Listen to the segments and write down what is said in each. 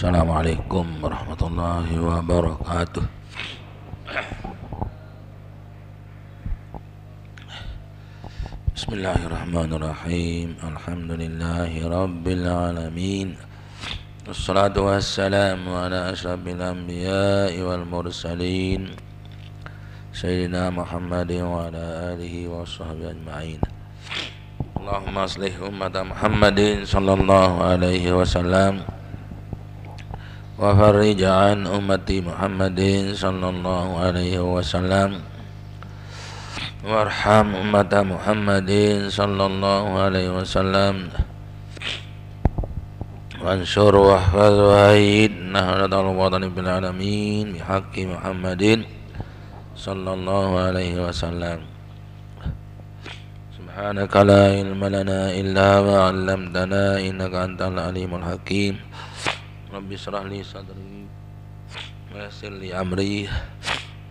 Assalamualaikum warahmatullahi wabarakatuh. Bismillahirrahmanirrahim. Alhamdulillahi rabbil alamin. Wassalatu wassalamu ala asyrafil anbiya'i wal mursalin Sayyidina Muhammadin wa ala alihi wa sahbihi ajma'in. Allahumma aslih ummata Muhammadin sallallahu alaihi wasallam wa farrij an ummati Muhammadin sallallahu alaihi wasallam warham ummata Muhammadin sallallahu alaihi wasallam wansur wahfaz wahid nahratal watani bil alamin bihaqqi Muhammadin sallallahu alaihi wasallam. Subhanaka la ilma lana illa ma 'allamtana innaka antal alimul hakim. Rabbi shrah li sadri wa yassir li amri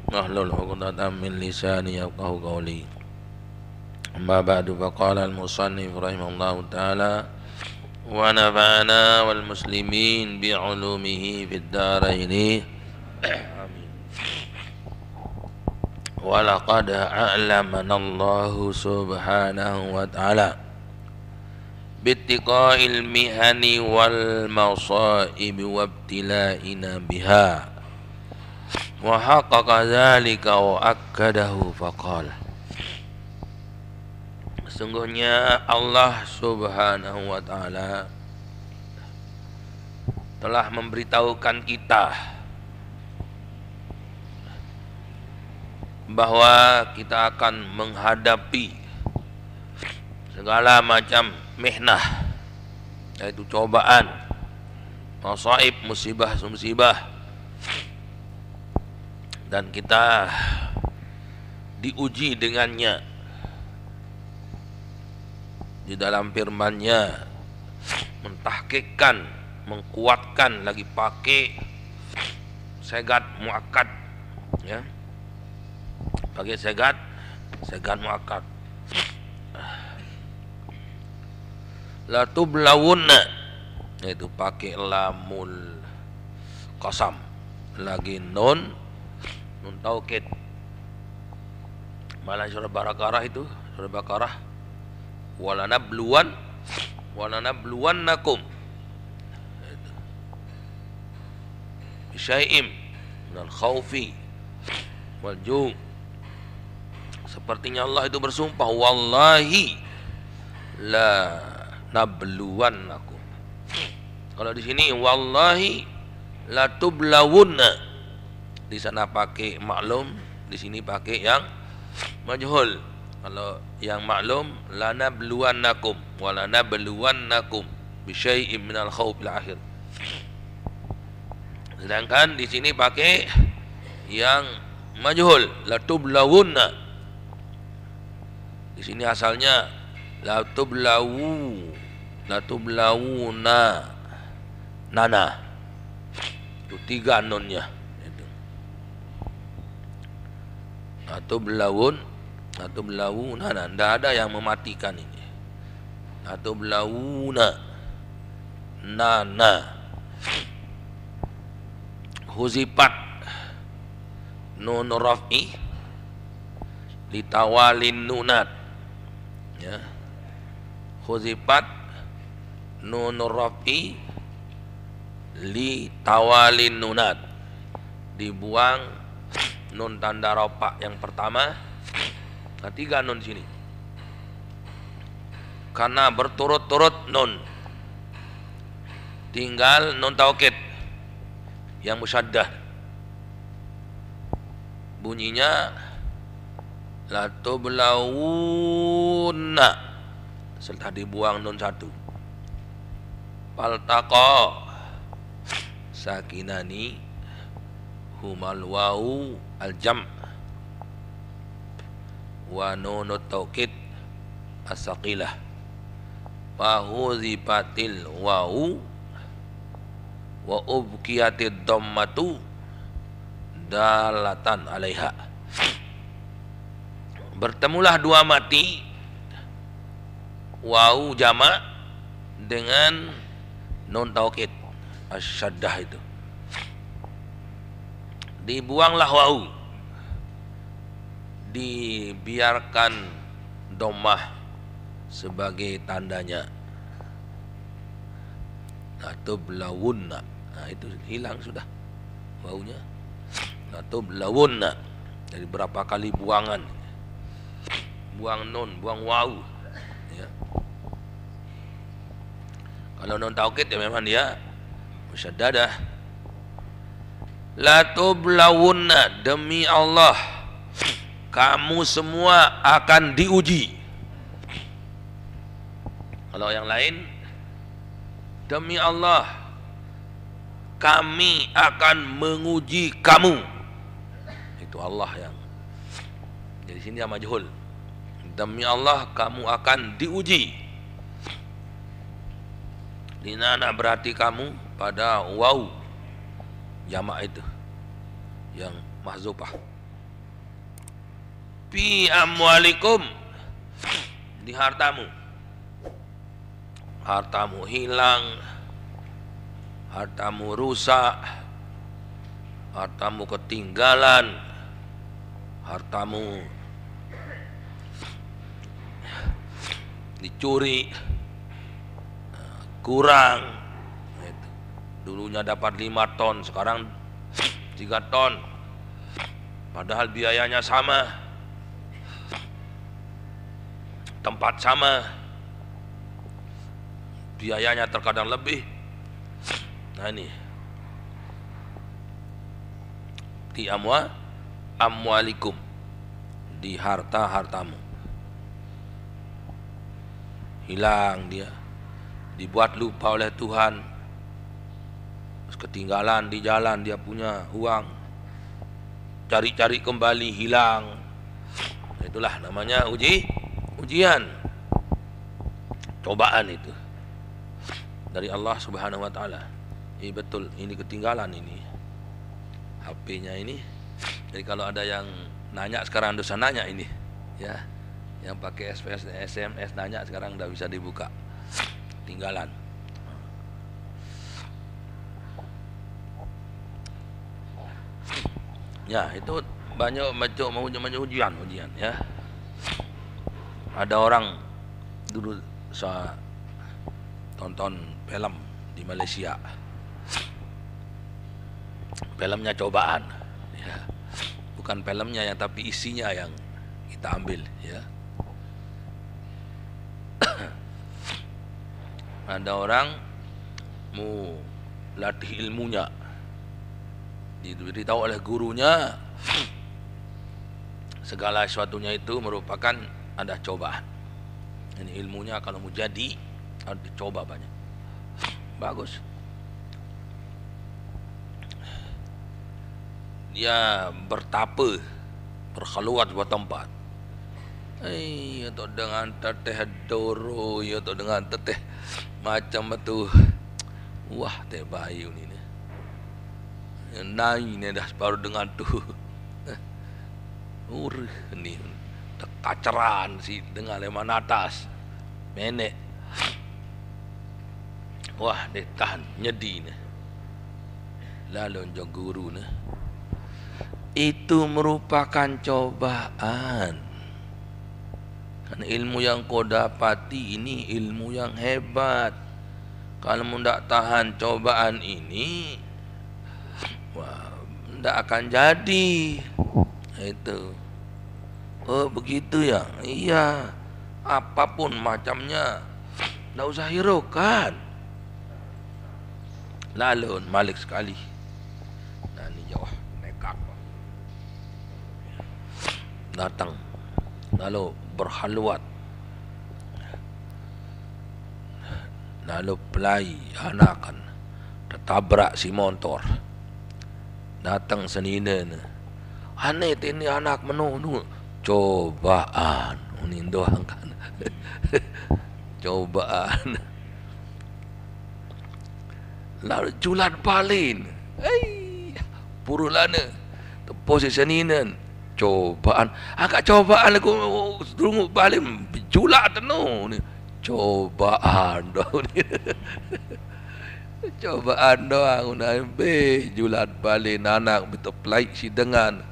wahlul 'uqdatam min lisani yafqahu qawli. Amma ba'du, faqala al-musannif rahimahullahu ta'ala wa nafa'ana wal muslimin bi 'ulumihi fid dharain. Amin. Wa laqad a'lamana Allahu subhanahu wa ta'ala bittiqa'il mihani wal masa'ib wa ibtila'ina biha wa haqqaqa dzalika wa akkadahu faqala. Sesungguhnya Allah subhanahu wa ta'ala telah memberitahukan kita bahwa kita akan menghadapi segala macam mihnah, yaitu cobaan, masaib, musibah, dan kita diuji dengannya. Di dalam firman-Nya mentahqiqkan, mengkuatkan, lagi pakai segat muakkad, ya, pakai segat muakkad. La tublawunna, yaitu pakai lamul qasam, lagi nun taukid. Malah surah Baqarah itu, surah Baqarah, walanabluwannakum bisyai'im minal khaufi wal ju'. Sepertinya Allah itu bersumpah, wallahi la nabluwannakum. Kalau di sini wallahi la tublawunna, di sana pakai maklum, di sini pakai yang majhul. Kalau yang maklum la nabluwannakum wa la nabluwannakum bi syai'in minal khawfil akhir. Sedangkan di sini pakai yang majhul, la tublawunna. Di sini asalnya la tublawuna nana, itu tiga nunnya itu. Tublawuna nana, tidak ada yang mematikan ini. Tublawuna nana, huzifat nun raf'i litawalin nunat, ya, huzifat nun raf'i li tawalin nunat, dibuang nun tanda ropa yang pertama. Nah, tiga nun sini karena berturut-turut nun, tinggal nun taukid yang musyaddah, bunyinya la tublawunna, setelah dibuang nun satu. Faltaqa sakinani humal wawu al jam' wa nunut taukid as-saqilah fa huzifatil wawu wa ubqiyatid dhammatu dalatan alaiha. Bertemulah dua mati, wawu jamak dengan nun taukid. asyaddah itu. Dibuanglah wau, dibiarkan domah sebagai tandanya. Latublawunna, nah itu hilang sudah waunya. Latublawunna, dari berapa kali buangan, buang nun, buang wau ya. Kalau nun taukid ya memang dia musyaddadah. Latublawunna, demi Allah kamu semua akan diuji. Kalau yang lain, demi Allah kami akan menguji kamu. Itu Allah yang. Jadi sini dia majhul. Demi Allah kamu akan diuji. Dinana berarti kamu pada waw jamak itu yang mahzufah. Fi amwalikum, di hartamu. Hartamu hilang, hartamu rusak, hartamu ketinggalan, hartamu dicuri, kurang. Dulunya dapat 5 ton, sekarang 3 ton, padahal biayanya sama, tempat sama, biayanya terkadang lebih. Nah ini di amwalikum, di harta-hartamu hilang, dia dibuat lupa oleh Tuhan, terus ketinggalan di jalan, dia punya uang, cari-cari kembali hilang. Itulah namanya ujian, cobaan itu dari Allah Subhanahu wa taala. Betul, ini ketinggalan ini HP-nya ini. Jadi kalau ada yang nanya sekarang, dosa nanya ini ya, yang pakai SMS nanya sekarang udah bisa dibuka, tinggalan. Ya itu banyak macam ujian ya. Ada orang dulu saya tonton film di Malaysia, filmnya cobaan ya. Bukan filmnya ya, tapi isinya yang kita ambil ya. Ada orang mau latih ilmunya, diberitahu oleh gurunya segala sesuatunya itu merupakan ada cobaan. Ini ilmunya kalau mau jadi harus dicoba banyak. Bagus. Dia bertapa, berkhaluwat sebuah tempat. Atau dengan teteh doro, atau dengan teteh macam itu. Wah, teh bayu ni. Nai ni dah baru dengan tu. Ni kacaran si dengan leman atas. Menek. Wah, dia tahan nyedi ni. Lalu jauh guru ni. Itu merupakan cobaan. Kan ilmu yang kau dapati ini ilmu yang hebat. Kalau tidak tahan cobaan ini, wah, tidak akan jadi. Itu. Oh begitu ya. Iya. Apapun macamnya, tidak usah hiraukan. Lalu Malik sekali. Nah ini jauh nekat. Datang. Lalu berkhaluwat. Lalu pelai anakan tertabrak si motor. Datang senina ni. Aneh ini anak menunggu. Cobaan. Ini doang kan. Cobaan. Lalu julat balin. Purulana. Posisi senina. Cobaan. Agak cobaan aku tunggu balik julat tu ni. Cobaan dah ni. Cobaan doang udah julat balik anak betul pelai si dengan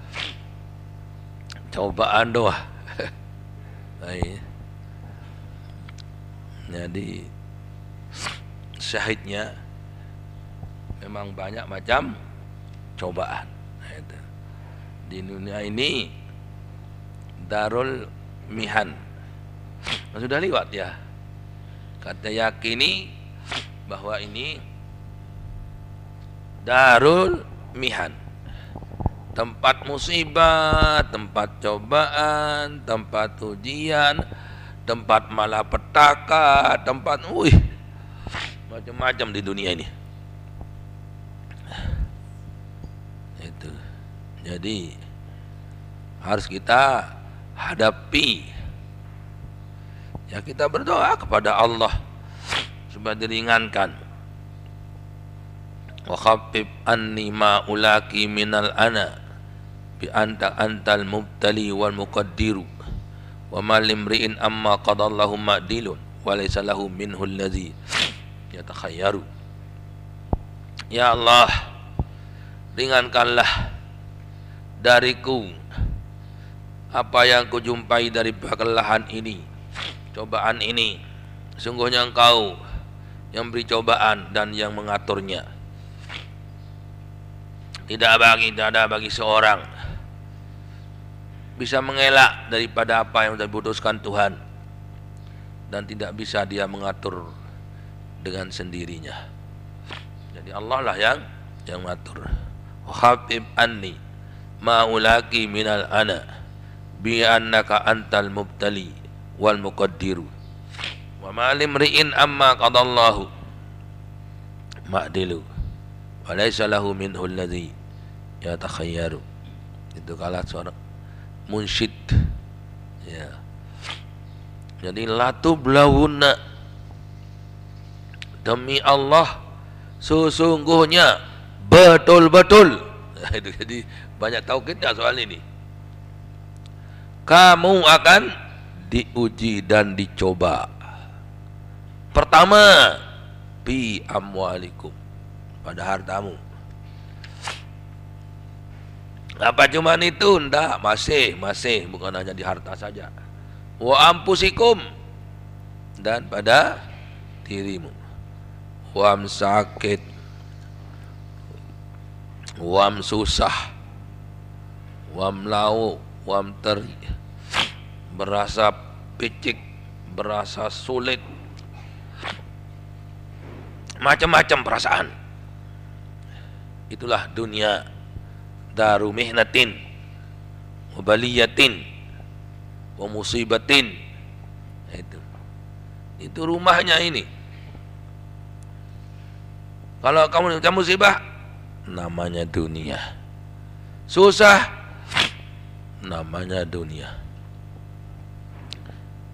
cobaan doang. Baik. Jadi syahidnya memang banyak macam cobaan. Di dunia ini darul mihan. Sudah lewat ya. Kata yakini bahwa ini darul mihan, tempat musibah, tempat cobaan, tempat ujian, tempat malapetaka, tempat macam-macam di dunia ini. Itu. Jadi harus kita hadapi. Ya kita berdoa kepada Allah supaya diringankan. Wa khaffif anni ma ulaki minal ana bi anta antal mubtali wal muqaddiru wa ma limri'in amma qadallahu ma'dilun wa laysa lahu minhu allazi yatakhayyaru. Ya Allah, ringankanlah dariku apa yang kujumpai dari kelelahan ini, cobaan ini. Sungguhnya Engkau yang beri cobaan dan yang mengaturnya. Tidak ada bagi seorang bisa mengelak daripada apa yang sudah diputuskan Tuhan, dan tidak bisa dia mengatur dengan sendirinya. Jadi Allah lah yang mengatur. Wa khaffif anni ma ulaki minal ana bi annaka antal mubtali wal muqaddiru wa ma limri'in amma qadallahu ma'dilu wa laysa lahu minhu alladhi yatakhayyaru. Itu kalah seorang munsyid ya. Jadi latublawunna, demi Allah sesungguhnya betul-betul. Itu jadi banyak taukidnya soal ini. Kamu akan diuji dan dicoba. Pertama, bi amwalikum, pada hartamu. Apa cuman itu? Enggak, masih bukan hanya di harta saja. Wa ampusikum, dan pada dirimu. Wam sakit, wam susah, wam lau, wam teri, berasa picik, berasa sulit, macam-macam perasaan. Itulah dunia daru mihnatin wa baliyatin wa musibatin. Itu rumahnya ini. Kalau kamu musibah, namanya dunia. Susah, namanya dunia.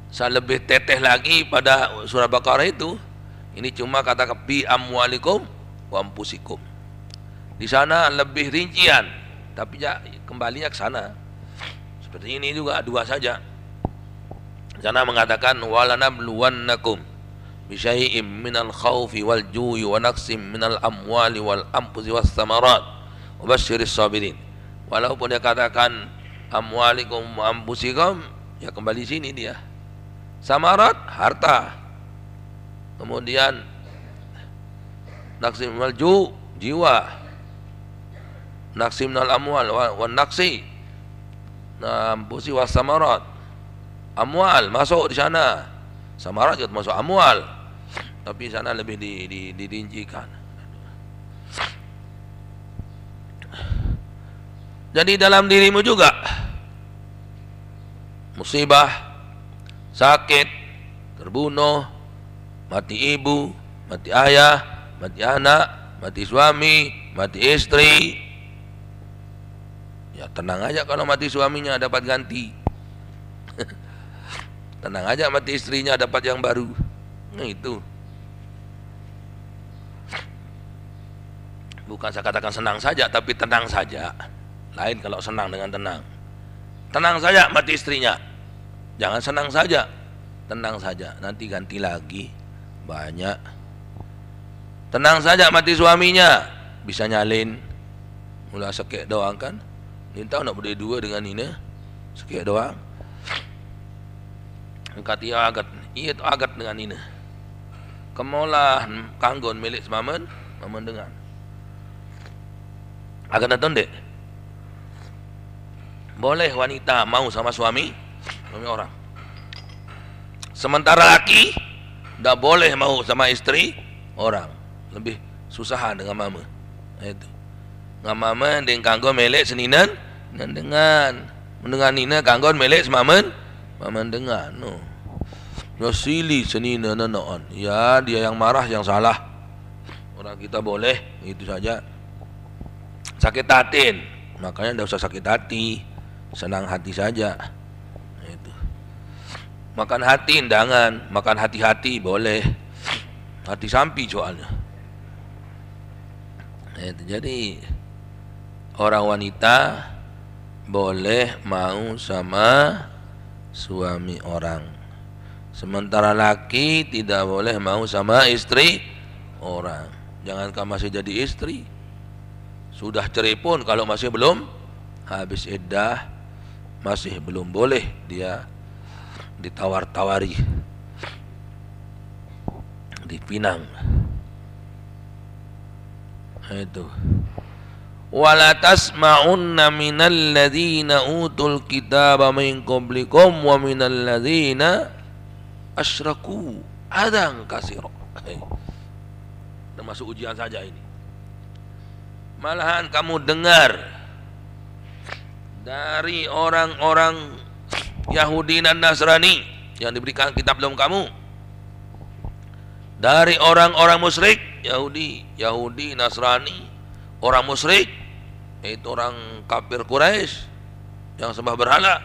Saya lebih teteh lagi pada surah Baqarah itu. Ini cuma kata bi amwalikum wa ampusikum. Di sana lebih rincian, tapi ya kembalinya ke sana. Seperti ini juga dua saja. Di sana mengatakan walanabluwannakum bisyai'im minal khaufi wal ju'i wa naqsim minal amwali wal anfusi was samarat wa basyiris sabirin. Walaupun dia katakan amwalikum wa anfusikum, ya kembali sini dia. Samarat harta. Kemudian naqsim minal ju' jiwa. Naqsim minal amwal wa naqsi anfusi was samarat. Amwal masuk di sana, samarat juga masuk amwal, tapi sana lebih dirincikan. Jadi dalam dirimu juga musibah, sakit, terbunuh, mati ibu, mati ayah, mati anak, mati suami, mati istri. Ya tenang aja kalau mati suaminya dapat ganti. Tenang aja mati istrinya dapat yang baru. Nah itu. Bukan saya katakan senang saja, tapi tenang saja. Lain kalau senang dengan tenang. Tenang saja mati istrinya. Jangan senang saja. Tenang saja, nanti ganti lagi. Banyak. Tenang saja mati suaminya, bisa nyalin. Mula sakit doang kan. Ni tahu nak berdua dengan Nina. Sakit doang. Angkat ia agat. Ia tu agat dengan Nina. Kemolah kanggon milik semamen, mamen dengan. Agat nonton dek. Boleh wanita mau sama suami orang. Sementara laki tak boleh mau sama isteri orang. Lebih susahan dengan mama. Itu. Dengan mama dengan kanggon milik seninan dengan Nina kanggon milik semamen mamen dengan. No. Ya silih senina nanaon. Ya dia yang marah yang salah. Orang kita boleh itu saja. Sakit hati, makanya tidak usah sakit hati, senang hati saja. Itu. Makan hati jangan, makan hati-hati boleh. Hati sampi soalnya. Itu. Jadi orang wanita boleh mau sama suami orang. Sementara laki tidak boleh mau sama istri orang. Jangankan masih jadi istri, sudah cerai pun kalau masih belum habis iddah, masih belum boleh dia ditawar-tawari, dipinang. Itu. Wala tasma'unna minal ladzina utul kitaba min qablikum wa minal ladzina asyraku adan katsira. Termasuk ujian saja ini. Malahan kamu dengar dari orang-orang Yahudi dan Nasrani yang diberikan kitab belum kamu, dari orang-orang musyrik Yahudi, Nasrani, orang musyrik, yaitu orang kafir Quraisy yang sembah berhala.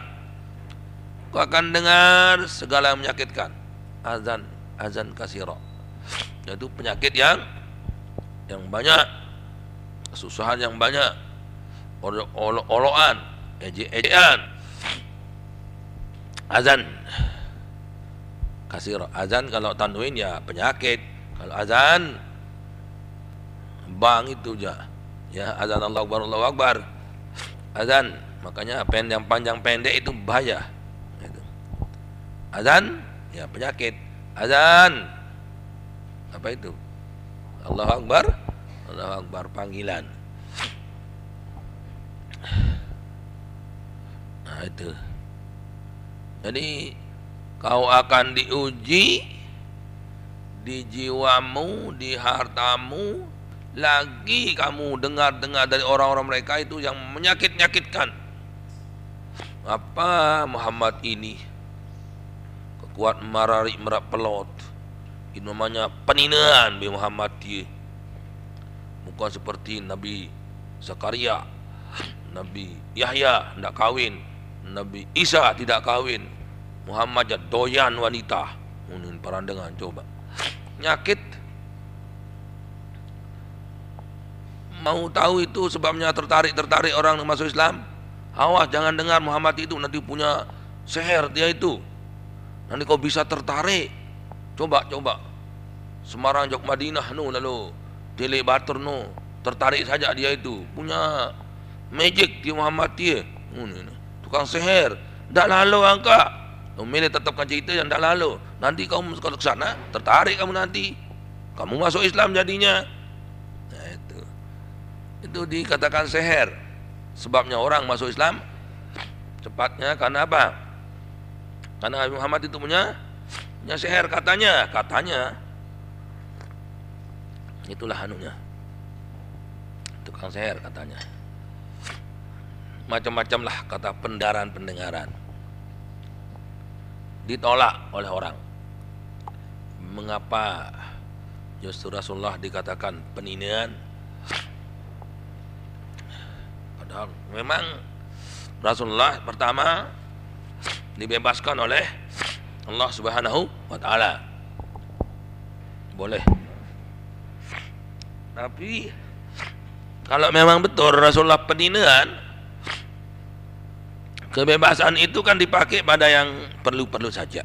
Kau akan dengar segala yang menyakitkan, azan kasira, yaitu penyakit yang banyak, kesusahan yang banyak, olokan, ejek-ejekan. Azan kasira, azan kalau tanwin ya penyakit, kalau azan bang itu ya azan Allahu Akbar, azan. Makanya yang panjang pendek itu bahaya. Azan ya penyakit. Azan apa itu? Allahu Akbar panggilan. Nah itu. Jadi kau akan diuji di jiwamu, di hartamu, lagi kamu dengar-dengar dari orang-orang mereka itu yang menyakit-nyakitkan. Apa Muhammad ini kekuat marari merak pelot. Ini namanya peninaan bi Muhammad dia. Bukan seperti Nabi Zakaria, Nabi Yahya tidak kawin, Nabi Isa tidak kawin, Muhammad jadi doyan wanita. Ini parandangan coba. Nyakit. Mau tahu itu sebabnya tertarik orang masuk Islam? Awas jangan dengar Muhammad itu nanti punya seher dia itu. Nanti kau bisa tertarik. Coba Semarang Jog Madinah lalu Dele Batur tertarik saja dia itu. Punya magic di Muhammad dia. Tukang seher. Tak lalu angka. Milih tetapkan cerita yang tak lalu. Nanti kamu kalau ke sana tertarik kamu nanti. Kamu masuk Islam jadinya. Nah, itu dikatakan seher. Sebabnya orang masuk Islam cepatnya karena apa? Karena Muhammad itu punya seher katanya. Itulah anunya. Tukang seher katanya. Macam-macam lah kata pendengaran. Ditolak oleh orang. Mengapa justru Rasulullah dikatakan peninaan? Padahal memang Rasulullah pertama dibebaskan oleh Allah Subhanahu wa taala. Boleh. Tapi kalau memang betul Rasulullah peninaan, kebebasan itu kan dipakai pada yang perlu-perlu saja.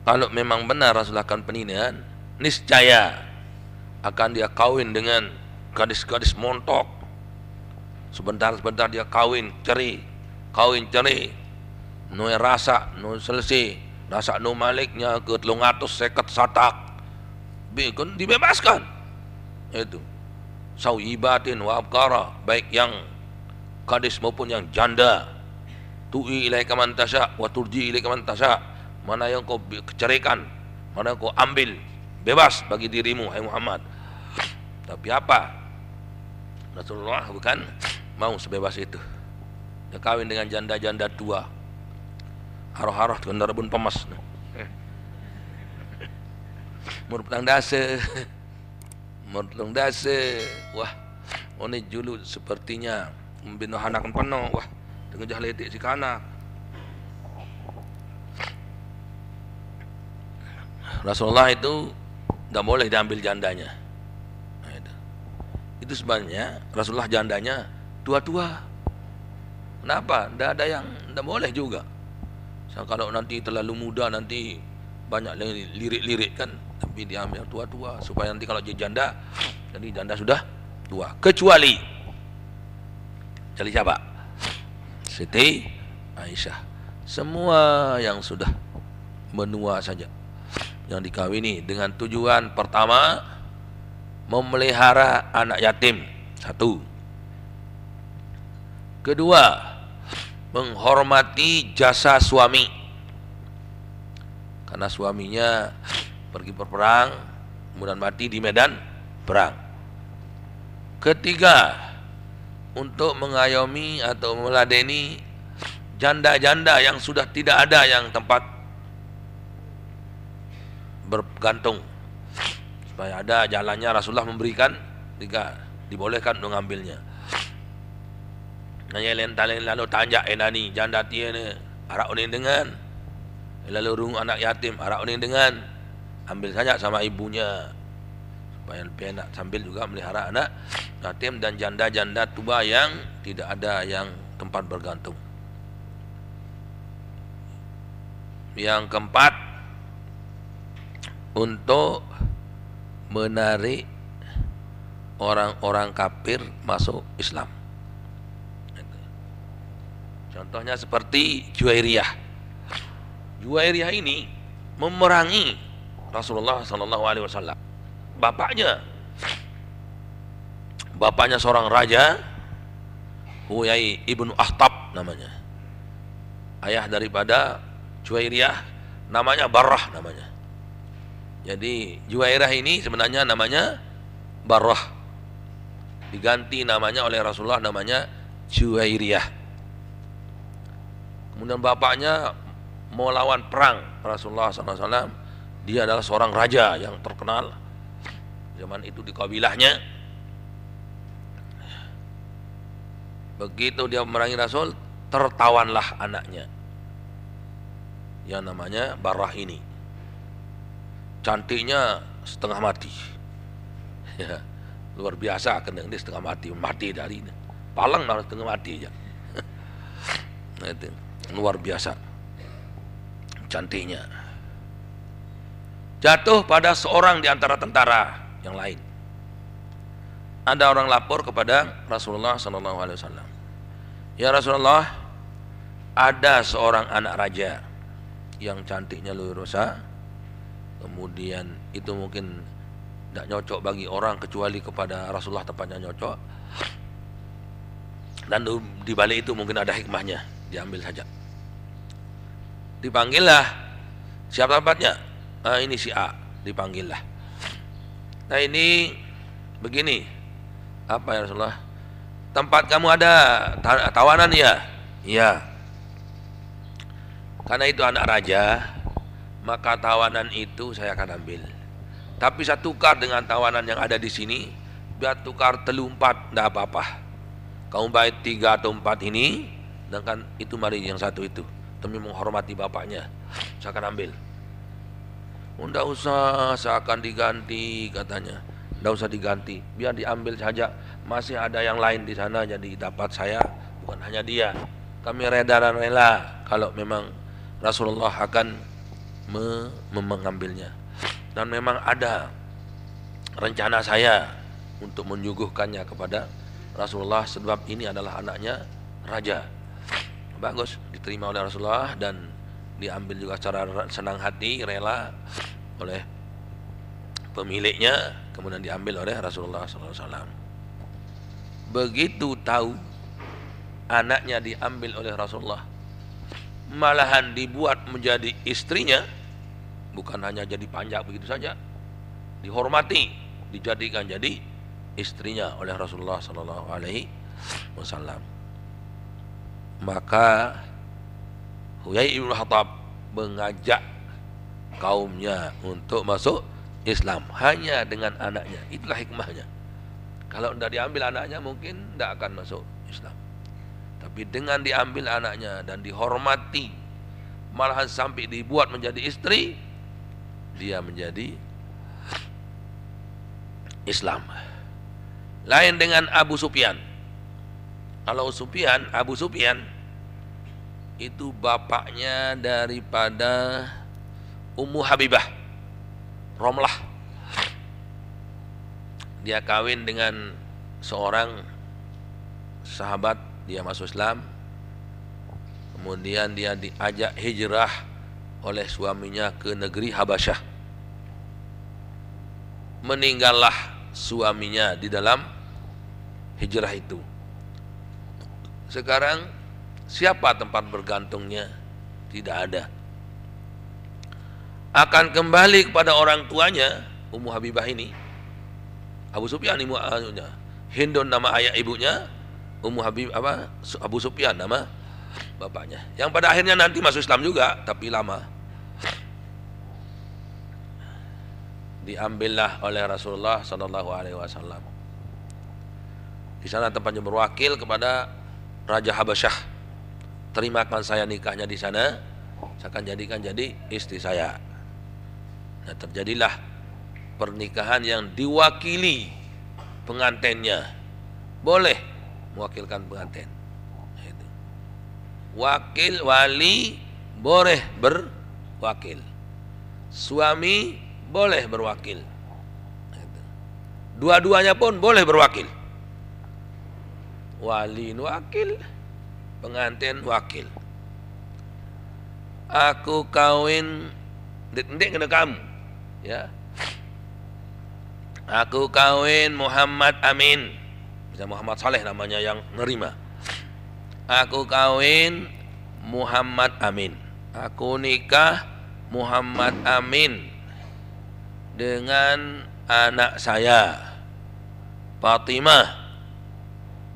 Kalau memang benar Rasulullah akan peninaan, niscaya akan dia kawin dengan gadis-gadis montok. Sebentar-sebentar dia kawin ceri, nu rasa, nu selesai, rasa nu maliknya ke 350 satak, kan dibebaskan. Itu sawibatin wa abkara, baik yang gadis maupun yang janda. Tu'i ilaika man tasya wa turji ilaika man tasya, mana yang kau ceraikan, mana yang kau ambil, bebas bagi dirimu hai Muhammad. Tapi apa? Rasulullah bukan mau sebebas itu. Dia kawin dengan janda-janda tua, haroh-haroh kendaraan pemas, murtang dase, wah, ini julu sepertinya membina anak penuh, wah, dengan jahletik si kanak. Rasulullah itu tidak boleh diambil jandanya. Itu sebenarnya Rasulullah jandanya tua-tua. Kenapa? Tidak ada yang tidak boleh juga. So, kalau nanti terlalu muda nanti banyak lirik-lirik kan, tapi diambil tua-tua supaya nanti kalau jadi janda, jadi janda sudah tua. Kecuali jadi siapa? Siti Aisyah. Semua yang sudah menua saja yang dikawini dengan tujuan pertama memelihara anak yatim, satu. Kedua, menghormati jasa suami, karena suaminya pergi berperang kemudian mati di medan perang. Ketiga, untuk mengayomi atau meladeni janda-janda yang sudah tidak ada yang tempat bergantung, supaya ada jalannya. Rasulullah memberikan jika dibolehkan untuk mengambilnya. Nanya lalu tanjak enani janda tiene arak unin dengan, lalu rungu anak yatim arak unin dengan, ambil saja sama ibunya supaya lebih enak, sambil juga melihara anak yatim dan janda-janda tua yang tidak ada yang tempat bergantung. Yang keempat, untuk menarik orang-orang kafir masuk Islam. Contohnya seperti Juwairiyah. Juwairiyah ini memerangi Rasulullah SAW. Bapaknya seorang raja, Huyai ibnu Akhtab namanya. Ayah daripada Juwairiyah namanya Barrah namanya. Jadi Juwairiyah ini sebenarnya namanya Barrah, diganti namanya oleh Rasulullah namanya Juwairiyah. Kemudian bapaknya mau lawan perang Rasulullah SAW. Dia adalah seorang raja yang terkenal zaman itu di kabilahnya. Begitu dia memerangi Rasul, tertawanlah anaknya yang namanya Barrah ini. Cantiknya setengah mati. Ya, luar biasa, kena dia setengah mati dari ini. Palang lah setengah mati aja. Nah, itu luar biasa cantiknya. Jatuh pada seorang di antara tentara yang lain. Ada orang lapor kepada Rasulullah SAW. Ya Rasulullah, ada seorang anak raja yang cantiknya luar biasa. Kemudian itu mungkin tidak nyocok bagi orang kecuali kepada Rasulullah tempatnya nyocok. Dan di balik itu mungkin ada hikmahnya, diambil saja. Dipanggillah, siapa tempatnya? Ini si A, dipanggillah. Nah ini begini, apa ya Rasulullah? Tempat kamu ada tawanan ya? Iya. Karena itu anak raja, maka tawanan itu saya akan ambil. Tapi saya tukar dengan tawanan yang ada di sini, biar tukar 3, 4, tidak apa-apa. Kamu baik 3 atau 4 ini, sedangkan itu mari yang satu itu. Demi menghormati bapaknya, saya akan ambil. Tidak usah, saya akan diganti katanya. Tidak usah diganti, biar diambil saja. Masih ada yang lain di sana, jadi dapat saya, bukan hanya dia. Kami reda dan rela kalau memang Rasulullah akan mengambilnya. dan memang ada rencana saya untuk menyuguhkannya kepada Rasulullah, sebab ini adalah anaknya raja. Bagus, diterima oleh Rasulullah dan diambil juga secara senang hati, rela oleh pemiliknya, kemudian diambil oleh Rasulullah SAW. Begitu tahu anaknya diambil oleh Rasulullah, malahan dibuat menjadi istrinya, bukan hanya jadi panjang begitu saja, dihormati, dijadikan jadi istrinya oleh Rasulullah SAW. Maka Huyai ibn Khattab mengajak kaumnya untuk masuk Islam hanya dengan anaknya. Itulah hikmahnya. Kalau tidak diambil anaknya mungkin tidak akan masuk Islam. Tapi dengan diambil anaknya dan dihormati, malahan sampai dibuat menjadi istri, dia menjadi Islam. Lain dengan Abu Sufyan. Kalau Abu Sufyan itu bapaknya daripada Ummu Habibah, Romlah. Dia kawin dengan seorang sahabat, dia masuk Islam. Kemudian dia diajak hijrah oleh suaminya ke negeri Habasyah. Meninggallah suaminya di dalam hijrah itu. Sekarang siapa tempat bergantungnya? Tidak ada. Akan kembali kepada orang tuanya, Ummu Habibah ini. Abu Sufyan ibunya, Hindun nama ayah ibunya, Abu Sufyan nama bapaknya. Yang pada akhirnya nanti masuk Islam juga, tapi lama. Diambillah oleh Rasulullah SAW. Di sana tempatnya berwakil kepada Raja Habasyah. Terimakan saya nikahnya di sana, saya akan jadikan jadi istri saya. Nah, terjadilah pernikahan yang diwakili pengantinnya. Boleh mewakilkan pengantin. Wali boleh berwakil. Suami boleh berwakil. Dua-duanya pun boleh berwakil. Wali wakil, pengantin wakil. Aku kawin ndek kena kamu, ya. Aku kawin Muhammad Amin. Bisa Muhammad Saleh namanya yang nerima. Aku kawin Muhammad Amin. Aku nikah Muhammad Amin dengan anak saya Fatimah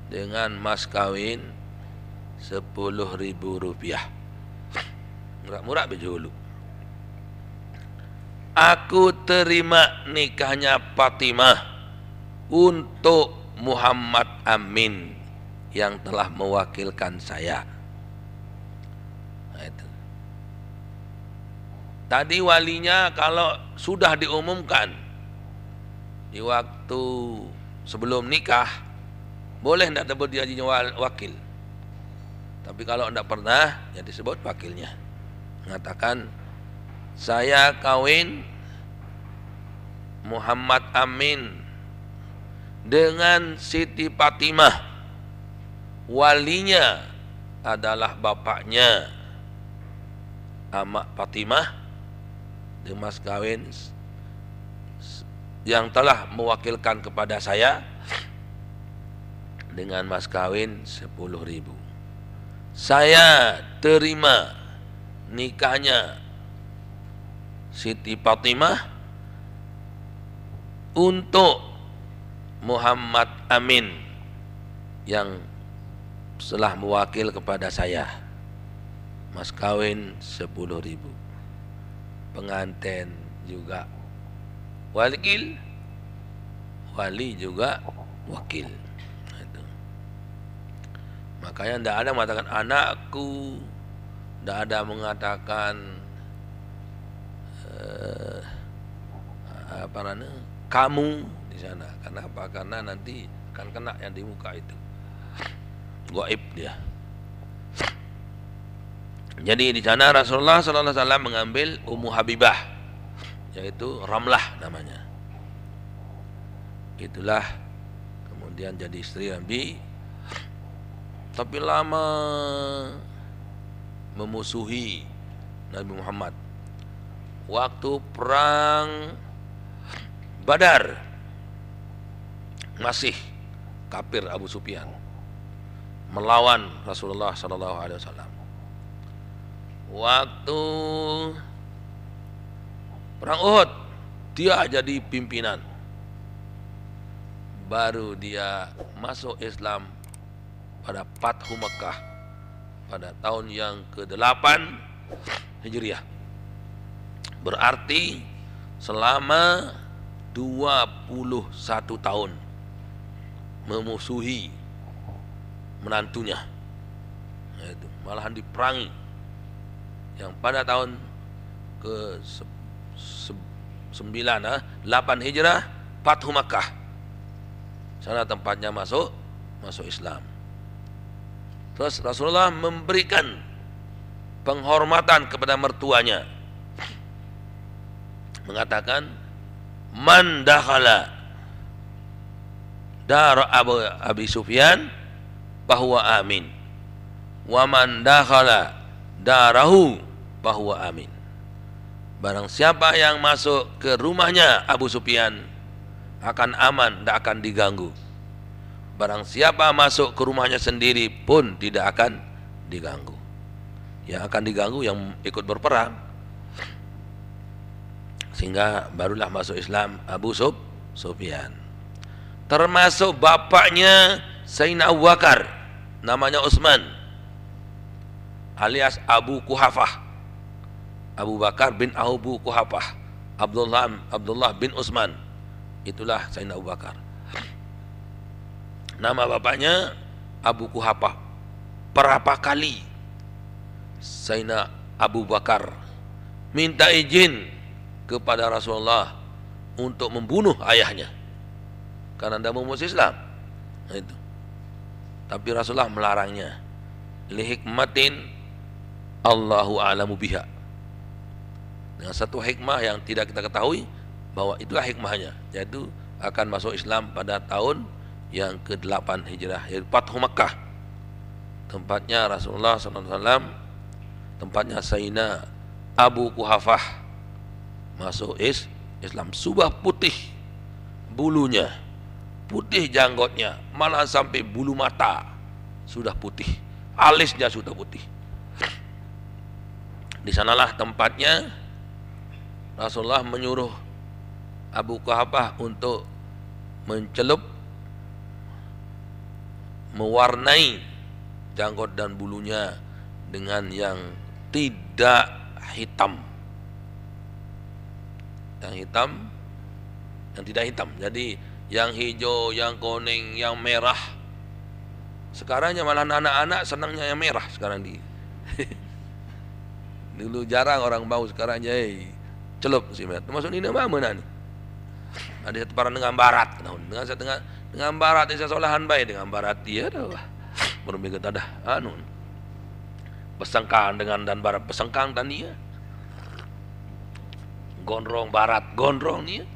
dengan mas kawin 10.000 rupiah. Murah-murah bejulu. Aku terima nikahnya Fatimah untuk Muhammad Amin yang telah mewakilkan saya. Nah, itu. Tadi walinya kalau sudah diumumkan di waktu sebelum nikah, boleh tidak disebut dia wakil. Tapi kalau tidak pernah, ya disebut wakilnya. Mengatakan, saya kawin Muhammad Amin dengan Siti Fatimah. Walinya adalah bapaknya Amak Fatimah, dengan mas kawin yang telah mewakilkan kepada saya dengan mas kawin 10.000. Saya terima nikahnya Siti Fatimah untuk Muhammad Amin yang telah mewakil kepada saya, mas kawin 10.000. Pengantin juga wakil, wali juga wakil. Itu. Makanya tidak ada mengatakan anakku, tidak ada mengatakan kamu di sana. Kenapa? Karena nanti akan kena yang di muka itu. Gaib dia. Jadi di sana Rasulullah SAW mengambil Ummu Habibah yaitu Ramlah namanya. Itulah kemudian jadi istri Nabi, tapi lama memusuhi Nabi Muhammad. Waktu perang Badar masih kafir Abu Sufyan melawan Rasulullah SAW. Waktu perang Uhud dia jadi pimpinan. Baru dia masuk Islam pada Fathu Makkah pada tahun yang ke-8 Hijriah. Berarti selama 21 tahun memusuhi menantunya. Itu malahan diperangi. Yang pada tahun ke-8 Hijrah Fathu Makkah. Sana tempatnya masuk Islam. Terus Rasulullah memberikan penghormatan kepada mertuanya, mengatakan man dakhala dar Abi Sufyan bahwa amin, wa man dakhala darahu bahwa amin. Barang siapa yang masuk ke rumahnya Abu Sufyan akan aman, tidak akan diganggu. Barang siapa masuk ke rumahnya sendiri pun tidak akan diganggu. Yang akan diganggu yang ikut berperang. Sehingga barulah masuk Islam Abu Sufyan. Termasuk bapaknya Sayyidina Abu Bakar, namanya Utsman, alias Abu Quhafah. Abu Bakar bin Abu Quhafah, Abdullah bin Utsman. Itulah Sayyidina Abu Bakar. Nama bapaknya Abu Quhafah. Berapa kali Sayyidina Abu Bakar minta izin kepada Rasulullah untuk membunuh ayahnya karena tidak mau masuk Islam. Itu. Tapi Rasulullah melarangnya. Lihikmatin Allahu a'lamu biha. Dengan satu hikmah yang tidak kita ketahui, bahwa itulah hikmahnya, yaitu akan masuk Islam pada tahun yang ke-8 Hijrah, yaitu Fathu Makkah. Tempatnya Rasulullah SAW, tempatnya Sayyidina Abu Quhafah masuk Islam. Subah putih bulunya, putih janggotnya, malah sampai bulu mata sudah putih, alisnya sudah putih. Di sanalah tempatnya Rasulullah menyuruh Abu Quhafah untuk mencelup, mewarnai janggut dan bulunya dengan yang tidak hitam. Yang hitam, yang tidak hitam. Jadi yang hijau, yang kuning, yang merah. Sekarangnya malah anak-anak senangnya yang merah sekarang di. Dulu jarang orang bau, sekarang aja celup sih. Termasuk ini mana nih? Ada satu para dengan barat, dengan barat isa solahan baik dengan barat dia dah. Bermigit ada pesengkang dengan dan barat pesengkang dan dia. Gondrong barat, gondrong dia.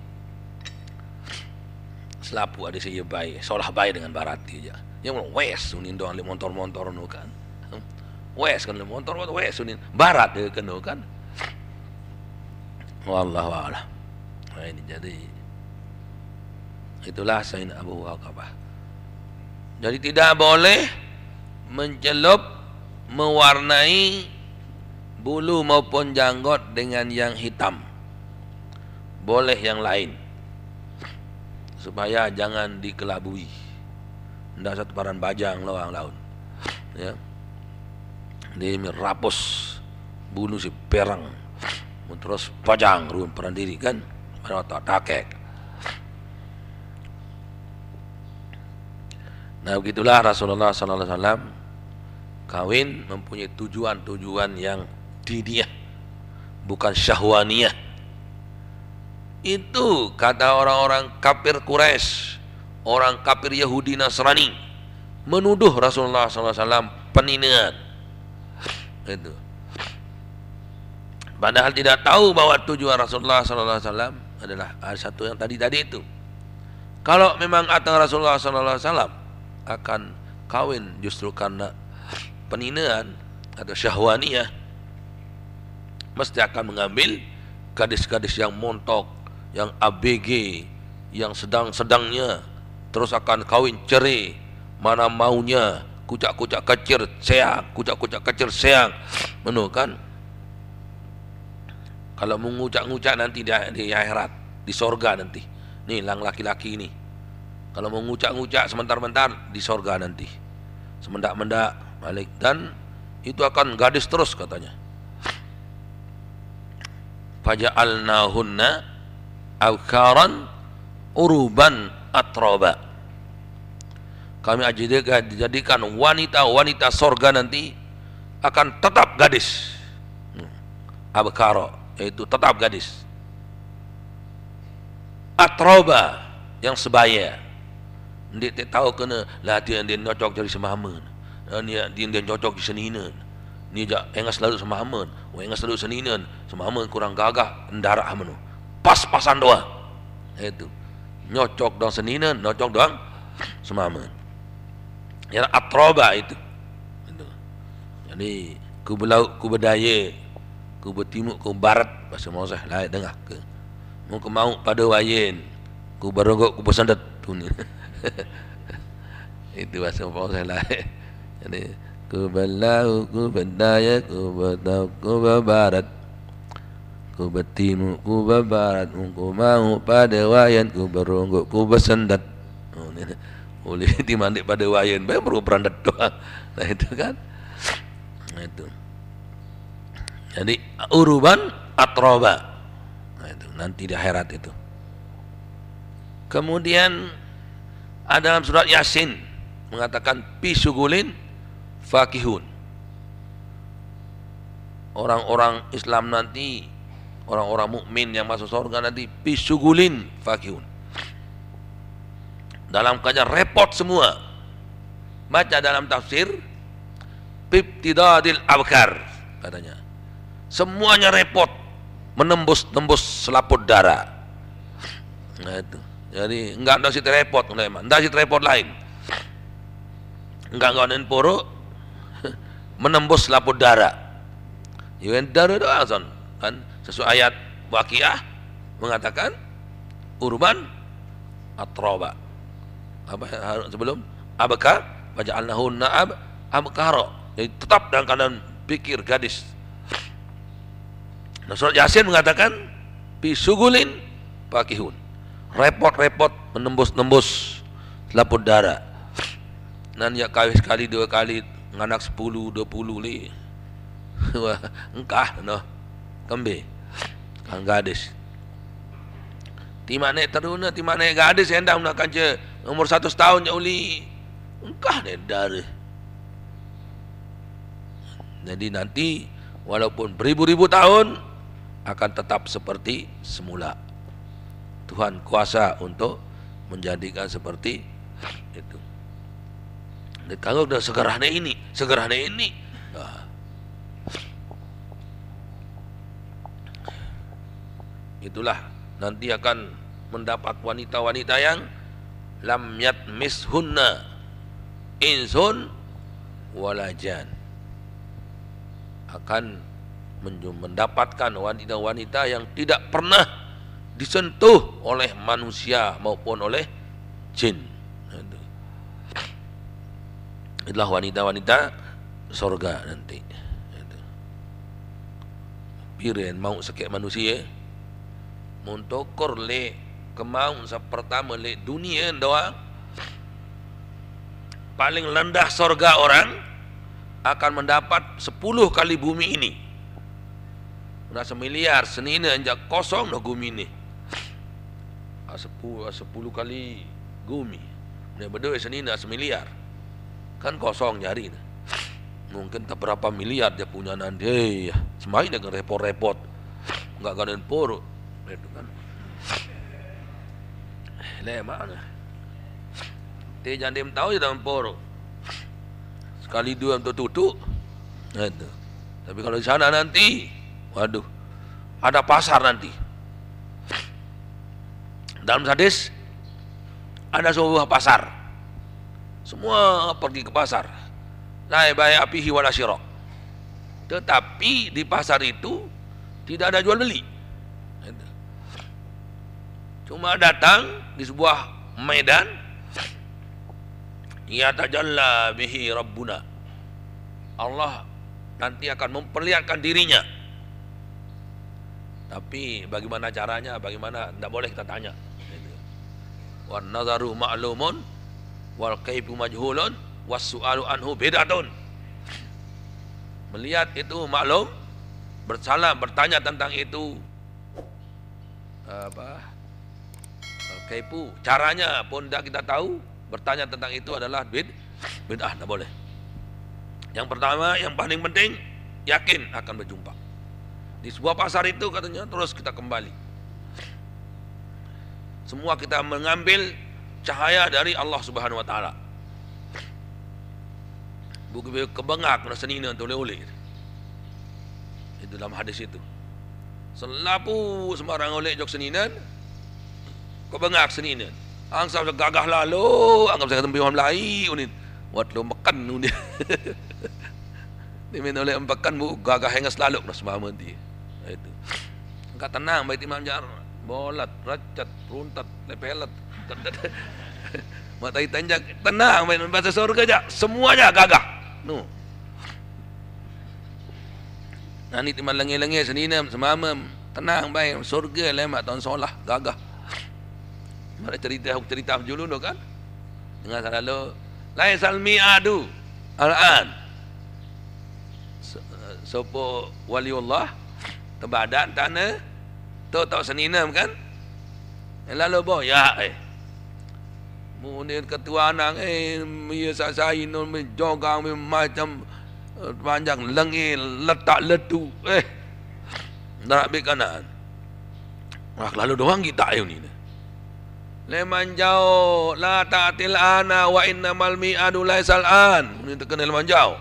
Selapu ada saya baik, solah baik dengan barat dia. Yang wes unin doang li motor-motor nu kan. Wes kan li motor wes unin barat dia kan kan. Wallahu a'lam. Nah ini jadi itulah Sayyidina Abu Quhafah. Jadi tidak boleh mencelup, mewarnai bulu maupun janggut dengan yang hitam. Boleh yang lain, supaya jangan dikelabui. Ndak satu paran bajang lawang laun. Ya. Dia merapus bulu si perang. Terus pajang ruang peran diri kan pada waktu takek. Nah begitulah Rasulullah SAW kawin mempunyai tujuan-tujuan yang diniyah, bukan syahwaniyah. Itu kata orang-orang kafir Quraisy, orang kafir Yahudi Nasrani, menuduh Rasulullah SAW peninaan. Itu. Padahal tidak tahu bahwa tujuan Rasulullah SAW adalah satu yang tadi itu. Kalau memang atang Rasulullah SAW akan kawin justru karena peninaan atau syahwaniyah, mesti akan mengambil gadis-gadis yang montok, yang ABG, yang sedang-sedangnya, terus akan kawin cerai mana maunya, kucak-kucak kecil seang, kan? Kalau mengucak-ngucak nanti di akhirat, di sorga nanti. Nih lang laki-laki ini. Kalau mengucak-ngucak sebentar-bentar di sorga nanti. Semendak-mendak balik, dan itu akan gadis terus katanya. Faja'alnahunna awkaran uruban atroba. Kami jadikan wanita-wanita sorga nanti akan tetap gadis. Abkara, yaitu tetap gadis. Atroba, yang sebaya. Dia tahu kena lah dia cocok jadi semahaman. Dia cocok di seninan. Ni jak engas selalu semahaman. Engas selalu seninan, semahaman kurang gagah darah menu. Pas-pasan doang. Itu. Nyocok dong seninan, nyocok dong semahaman. Ya atroba itu. Jadi ku belauk, ku berdaya, ku bertimuk, ku barat, bahasa Malaysia lain dengar ke. Mau ke mau pada wayen, ku berogok, ku bersandat tu ni. Itu bahasa Malaysia lain. Jadi ku belauk, ku berdaya, ku bertau, ku berbarat, ku bertimuk, ku berbarat, ku mau pada wayen, ku berogok, ku bersandat. Boleh dimandik pada wayan, baru berandat doang. Nah itu kan, nah itu. Jadi uruban atroba, nah itu nanti di akhirat itu. Kemudian ada dalam surat Yasin mengatakan pisugulin fakihun. Orang-orang Islam nanti, orang-orang mukmin yang masuk surga nanti pisugulin fakihun. Dalam keadaan repot semua. Baca dalam tafsir Bibtidadil Abkar katanya. Semuanya repot, menembus selaput darah. Nah itu. Jadi enggak ada situ repot, enggak situ repot lain. Enggak ngonen poro menembus selaput darah. Yang darah doang kan sesuai ayat Waqiah mengatakan urban atroba. Apa sebelum abaka waja'alnahunna abkara, jadi tetap dalam keadaan pikir gadis. Nah, surat Yasin mengatakan pisugulin pakihun, repot-repot menembus selaput darah. Dan ya kawin sekali dua kali nganak 10 20 li. Wah, engkah no kembe kang gadis. Timane teruna timane gadis endang nak kanca umur 100 tahun je uli. Engkah darah. Jadi nanti walaupun beribu-ribu tahun akan tetap seperti semula. Tuhan kuasa untuk menjadikan seperti itu. Dan kalau dah segerahnya ini. Nah. Itulah nanti akan mendapat wanita-wanita yang lam yatmishunna insun walajan, akan mendapatkan wanita-wanita yang tidak pernah disentuh oleh manusia maupun oleh jin. Itulah wanita-wanita surga nanti. Piren mau sekek manusia muntokor le kemau pertama le dunia doang. Paling rendah surga orang akan mendapat 10 kali bumi ini. Rasa miliar senina anjak kosong dah bumi ini. 10 kali bumi. Ni berdua senina semiliar. Kan kosong jari. Mungkin tak berapa miliar dia punya nanti. Semakin dengan repot-repot. Enggak ganen poruk. Itu kan. Mana? Dia jangan tahu je dalam porok. Sekali dua untuk tutup. Itu. Tapi kalau di sana nanti, waduh, ada pasar nanti. Dalam hadis ada sebuah pasar, semua pergi ke pasar, la bai'a fihi wala syira'. Tetapi di pasar itu tidak ada jual beli, cuma datang di sebuah medan, ya tajalla bihi rabbuna, Allah nanti akan memperlihatkan dirinya. Tapi bagaimana caranya, bagaimana, tidak boleh kita tanya. Wan nazaru ma'lumun wal kaifu majhulun was su'alu anhu bidatun. Melihat itu maklum, bersalah bertanya tentang itu kaifu, caranya pun tidak kita tahu, bertanya tentang itu adalah bid'ah, tidak boleh. Yang pertama, yang paling penting, yakin akan berjumpa. Di sebuah pasar itu katanya, terus kita kembali. Semua kita mengambil cahaya dari Allah Subhanahu wa taala. Bukan kebengak senina oleh-oleh. Itu dalam hadis itu. Selapu sembarang oleh jok seninan, kebengak seninan. Angsa gagah lalu, anggap saya tempat orang lain unin. Wat lo makan unin. Dimin oleh empakan bu gagah hengas lalu nak semua dia. Itu. Enggak tenang baik Imam Jar. Bolat, racat, runtat, lepelet. Matai tanjak, tenang main bahasa surga aja, semuanya gagah. Nu. Nani timan lengi-lengi seninam semamam, tenang baik surga lemak tahun solah gagah. Mari cerita dulu no kan. Dengan selalu laisal mi'adu al-an. Sopo waliullah tebadan tanah tu tak seninam kan. Lalu boya Munir ketua anak ia sasain menjogang macam panjang lengi letak letu nak ambil kanan. Lalu doang kita ayo ni. Leman jauh la ta'til ana wa innamal mi'adu laisal an. Ini terkenal leman jauh.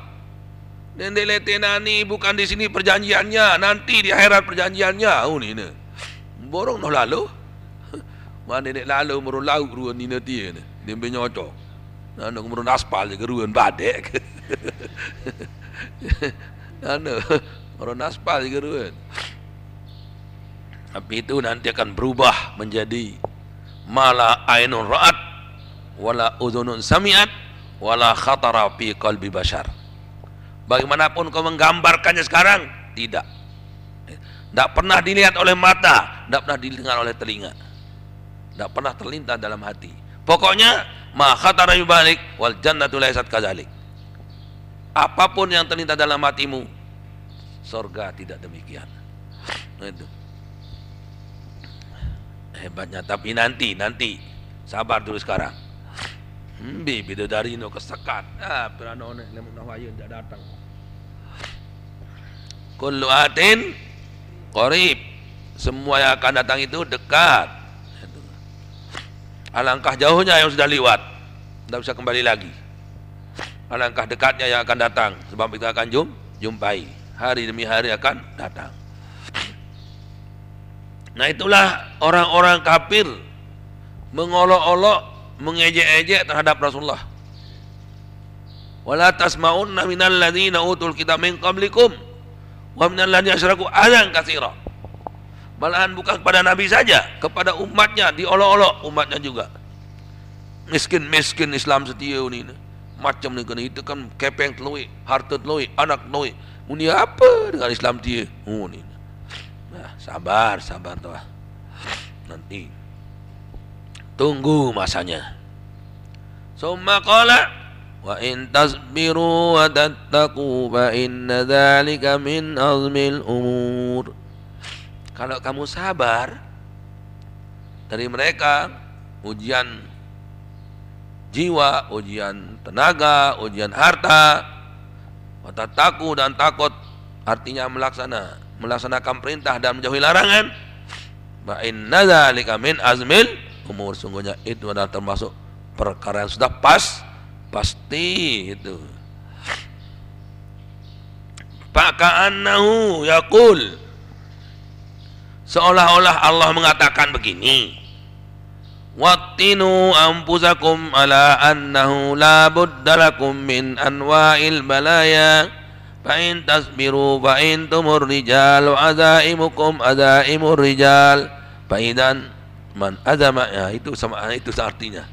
Nendek letenani bukan di sini perjanjiannya, nanti di akhirat perjanjiannya. Ni ne. Borong noh lalu. Mana nek lalu murun lauk ruan ni nanti ne. Dia nyocok. Nak murun aspal je ruan badek. Ana murun aspal je ruan. Tapi itu nanti akan berubah menjadi mala ainun ra'at wala udhunun sami'at wala khatara fi qalbi bashar. Bagaimanapun kau menggambarkannya sekarang, tidak. Tidak pernah dilihat oleh mata, tidak pernah didengar oleh telinga, tidak pernah terlintas dalam hati. Pokoknya ma khatara yubalik wal jannatu laysat kadzalik. Apapun yang terlintas dalam hatimu, surga tidak demikian. Itu hebatnya. Tapi nanti sabar dulu sekarang. Bidadari no kesekat. Perano ne lemuk nawayun tidak datang. Kullu atin qarib. Semua yang akan datang itu dekat. Alangkah jauhnya yang sudah lewat, tidak bisa kembali lagi. Alangkah dekatnya yang akan datang, sebab kita akan jumpai. Hari demi hari akan datang. Nah itulah orang-orang kafir mengolok-olok, mengejek-ejek terhadap Rasulullah. Wala tasma'unna minal ladzina utul kitab min qablikum wa minal ladzina asyraku adzan katsira. Malahan bukan kepada Nabi saja, kepada umatnya diolok-olok, umatnya juga. Miskin Islam setia ni. Macam ni kena itu kan kepeng telui, harta telui, anak telui. Muni apa dengan Islam dia? Ni. Nah, sabar tu. Nanti tunggu masanya. Summa qala wa in tasbiru wa tattaqu fa inna dzalika min azmil umur. Kalau kamu sabar dari mereka, ujian jiwa, ujian tenaga, ujian harta, wa tattaqu dan takut, artinya melaksanakan perintah dan menjauhi larangan, fa inna dzalika min azmil umur, sungguhnya itu adalah termasuk perkara yang sudah pasti itu. Paka'annahu yaqul, Seolah-olah Allah mengatakan begini, wattinu anfusakum ala annahu la budda lakum min anwa'il balaya fa in tasbiru fa intumur rijal wa azaimukum azaimur rijal fa idan man azama, ya itu sama, itu artinya.